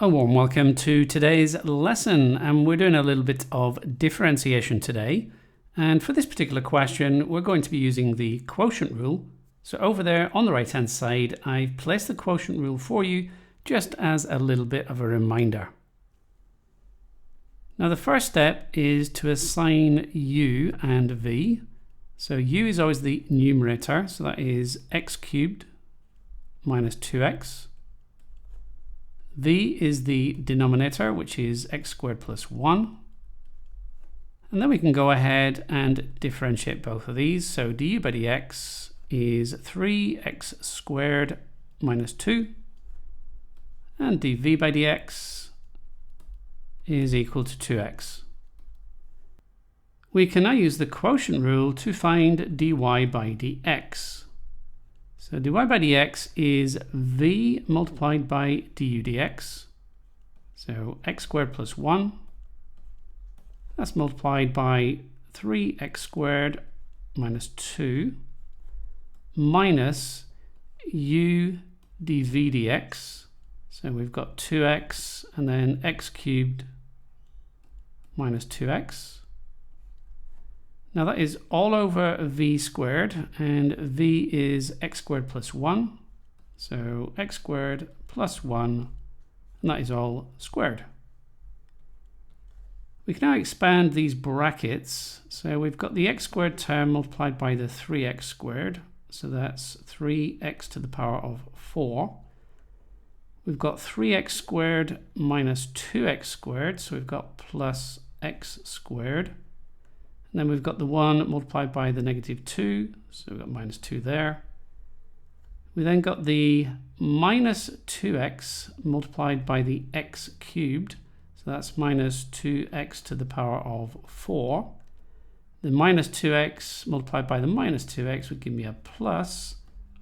A warm welcome to today's lesson, and we're doing a little bit of differentiation today. And for this particular question, we're going to be using the quotient rule. So over there on the right hand side, I've placed the quotient rule for you just as a little bit of a reminder. Now the first step is to assign u and v. So u is always the numerator, so that is x cubed minus 2x. V is the denominator, which is x squared plus 1. And then we can go ahead and differentiate both of these. So du by dx is 3x squared minus 2. And dv by dx is equal to 2x. We can now use the quotient rule to find dy by dx. So dy by dx is v multiplied by du dx. So x squared plus 1. That's multiplied by 3x squared minus 2 minus u dv dx. So we've got 2x and then x cubed minus 2x. Now that is all over v squared, and v is x squared plus 1. So x squared plus 1, and that is all squared. We can now expand these brackets. So we've got the x squared term multiplied by the 3x squared. So that's 3x to the power of 4. We've got 3x squared minus 2x squared. So we've got plus x squared. And then we've got the 1 multiplied by the negative 2, so we've got minus 2 there. We then got the minus 2x multiplied by the x cubed, so that's minus 2x to the power of 4. The minus 2x multiplied by the minus 2x would give me a plus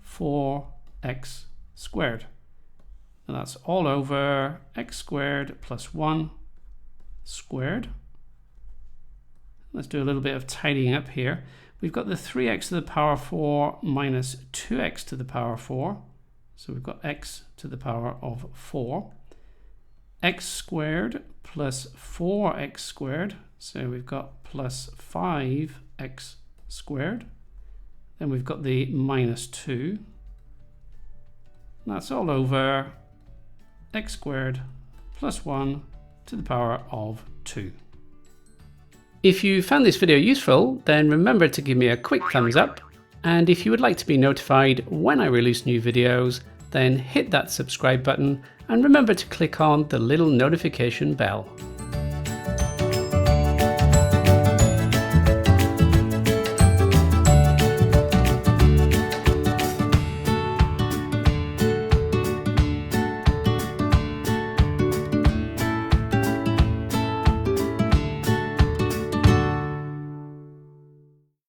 4x squared. And that's all over x squared plus 1 squared. Let's do a little bit of tidying up here. We've got the 3x to the power 4 minus 2x to the power 4. So we've got x to the power of 4. X squared plus 4x squared. So we've got plus 5x squared. Then we've got the minus 2. That's all over x squared plus 1 to the power of 2. If you found this video useful, then remember to give me a quick thumbs up. And if you would like to be notified when I release new videos, then hit that subscribe button and remember to click on the little notification bell.